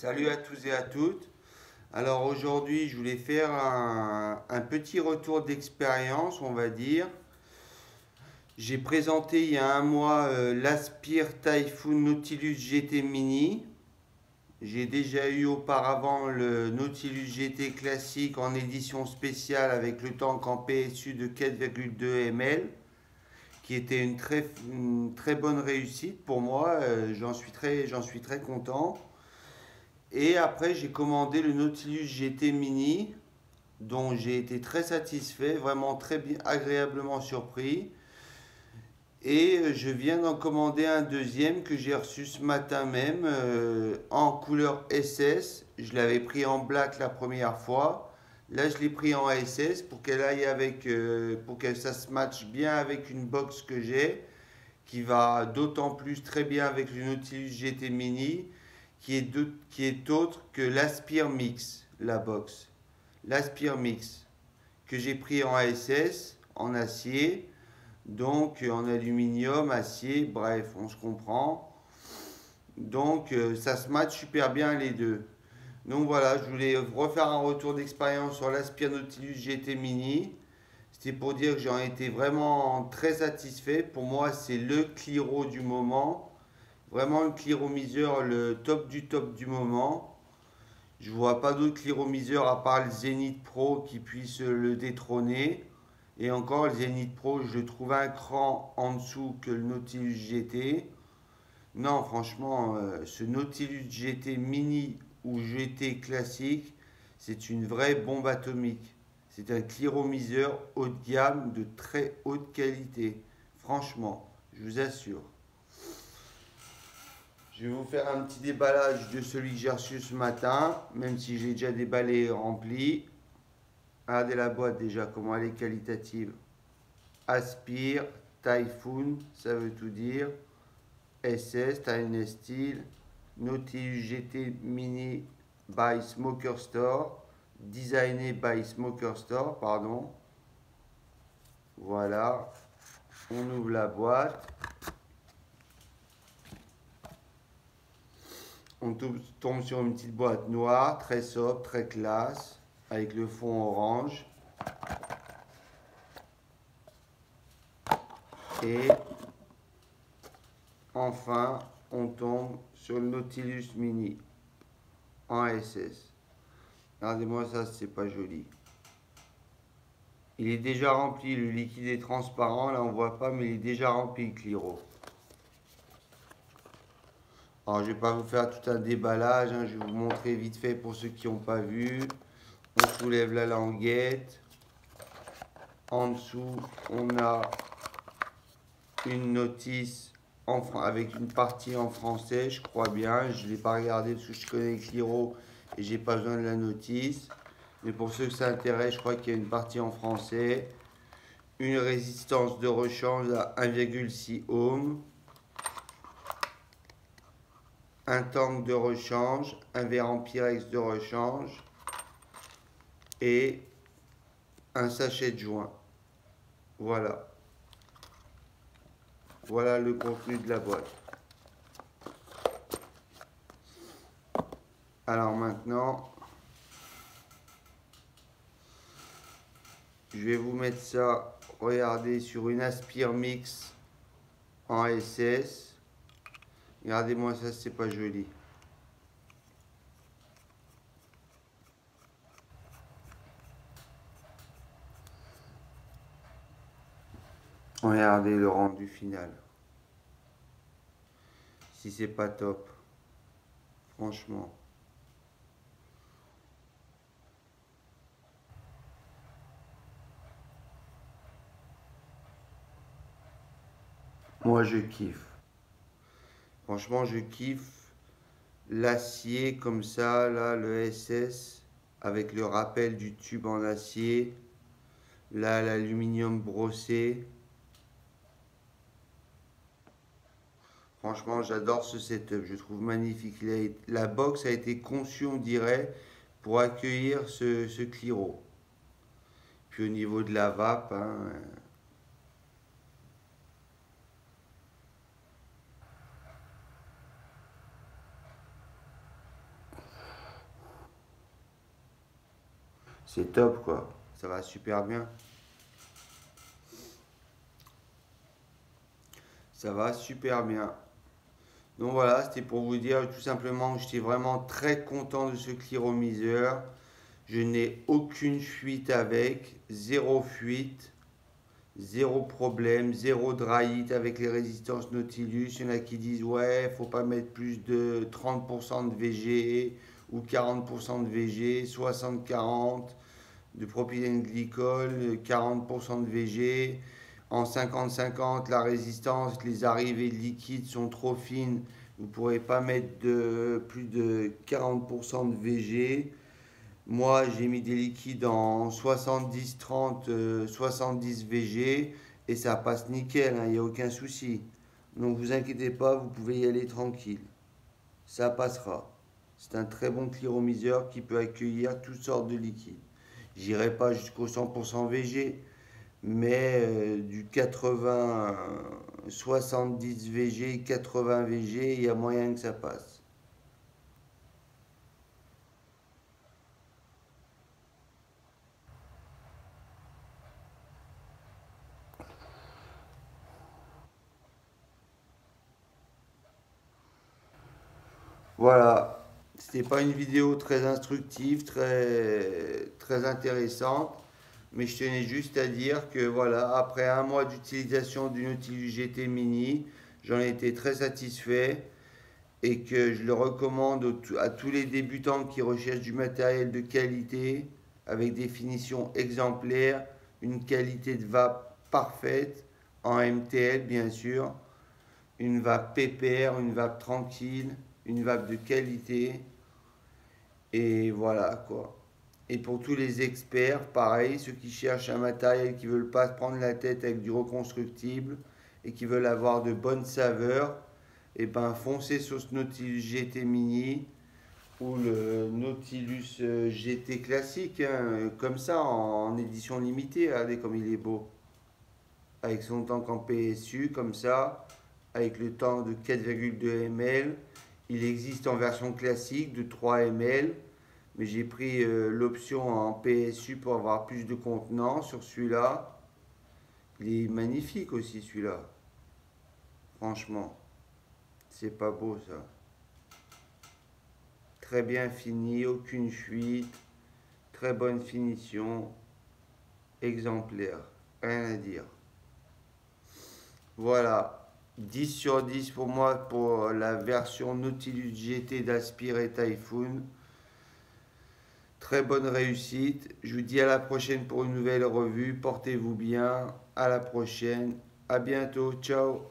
Salut à tous et à toutes. Alors aujourd'hui, je voulais faire un petit retour d'expérience, on va dire. J'ai présenté il y a un mois l'Aspire Typhoon Nautilus GT Mini. J'ai déjà eu auparavant le Nautilus GT classique en édition spéciale avec le tank en PSU de 4,2 ml, qui était une très bonne réussite pour moi. J'en suis très content. Et après, j'ai commandé le Nautilus GT Mini, dont j'ai été très satisfait, vraiment très bien, agréablement surpris. Et je viens d'en commander un deuxième que j'ai reçu ce matin même en couleur SS. Je l'avais pris en black la première fois. Là, je l'ai pris en SS pour qu'elle aille avec, pour que ça se matche bien avec une box que j'ai, qui va d'autant plus très bien avec le Nautilus GT Mini, qui est autre que l'Aspire Mix, la box. L'Aspire Mix, que j'ai pris en ASS, en acier, donc en aluminium, acier, bref, on se comprend. Donc ça se match super bien les deux. Donc voilà, je voulais refaire un retour d'expérience sur l'Aspire Nautilus GT Mini. C'était pour dire que j'en étais vraiment très satisfait. Pour moi, c'est le Cliro du moment. Vraiment le cliromiseur, le top du moment. Je vois pas d'autre cliromiseur à part le Zenith Pro qui puisse le détrôner. Et encore, le Zenith Pro, je le trouve un cran en dessous que le Nautilus GT. Non, franchement, ce Nautilus GT mini ou GT classique, c'est une vraie bombe atomique. C'est un cliromiseur haut de gamme de très haute qualité. Franchement, je vous assure. Je vais vous faire un petit déballage de celui que j'ai reçu ce matin, même si j'ai déjà déballé et rempli. Regardez la boîte déjà, comment elle est qualitative. Aspire, Typhoon, ça veut tout dire. SS, Stainless Steel, Nautilus GT Mini by Smoker Store, designé by Smoker Store, pardon. Voilà, on ouvre la boîte. On tombe sur une petite boîte noire, très sobre, très classe, avec le fond orange. Et enfin, on tombe sur le Nautilus Mini en SS. Regardez-moi ça, c'est pas joli. Il est déjà rempli, le liquide est transparent, là on voit pas, mais il est déjà rempli le Cliro. Alors je vais pas vous faire tout un déballage, hein, je vais vous montrer vite fait pour ceux qui n'ont pas vu. On soulève la languette. En dessous, on a une notice avec une partie en français, je crois bien. Je ne l'ai pas regardé parce que je connais Cliro et j'ai pas besoin de la notice. Mais pour ceux que ça intéresse, je crois qu'il y a une partie en français. Une résistance de rechange à 1,6 ohm. Un tank de rechange, un verre en pyrex de rechange et un sachet de joint. Voilà. Voilà le contenu de la boîte. Alors maintenant, je vais vous mettre ça, regardez, sur une Aspire Mix en SS. Regardez-moi ça, c'est pas joli. Regardez le rendu final. Si c'est pas top, franchement. Moi je kiffe. Franchement, je kiffe l'acier comme ça, là, le SS, avec le rappel du tube en acier. Là, l'aluminium brossé. Franchement, j'adore ce setup, je trouve magnifique. La box a été conçue, on dirait, pour accueillir ce Cliro. Puis au niveau de la vape, hein, C'est top quoi. Ça va super bien. Ça va super bien. Donc voilà, c'était pour vous dire tout simplement que j'étais vraiment très content de ce cliromiseur. Je n'ai aucune fuite avec, zéro fuite, zéro problème, zéro dry hit avec les résistances Nautilus. Il y en a qui disent ouais, faut pas mettre plus de 30% de VG ou 40% de VG, 60-40 de propylène glycol, 40% de VG. En 50-50, la résistance, les arrivées de liquide sont trop fines. Vous ne pourrez pas mettre de plus de 40% de VG. Moi, j'ai mis des liquides en 70-30, 70 VG et ça passe nickel, il n'y a aucun souci. Donc vous inquiétez pas, vous pouvez y aller tranquille. Ça passera. C'est un très bon cliromiseur qui peut accueillir toutes sortes de liquides. J'irai pas jusqu'au 100% VG, mais du 80, 70 VG, 80 VG, il y a moyen que ça passe. Voilà, c'était pas une vidéo très instructive, très intéressante, mais je tenais juste à dire que voilà, après un mois d'utilisation du Nautilus GT Mini, j'en ai été très satisfait et que je le recommande à tous les débutants qui recherchent du matériel de qualité avec des finitions exemplaires, une qualité de vape parfaite en MTL bien sûr, une vape pépère, une vape tranquille, une vape de qualité et voilà quoi. Et pour tous les experts, pareil, ceux qui cherchent un matériel qui ne veulent pas se prendre la tête avec du reconstructible et qui veulent avoir de bonnes saveurs, et ben foncez sur ce Nautilus GT Mini ou le Nautilus GT classique, hein, comme ça en édition limitée. Regardez comme il est beau. Avec son tank en PSU, comme ça, avec le tank de 4,2 ml. Il existe en version classique de 3 ml, mais j'ai pris l'option en PSU pour avoir plus de contenance sur celui-là. Il est magnifique aussi celui-là. Franchement, c'est pas beau ça. Très bien fini, aucune fuite, très bonne finition, exemplaire, rien à dire. Voilà, 10 sur 10 pour moi pour la version Nautilus GT d'Aspire et Typhoon. Très bonne réussite. Je vous dis à la prochaine pour une nouvelle revue. Portez-vous bien. À la prochaine. À bientôt. Ciao.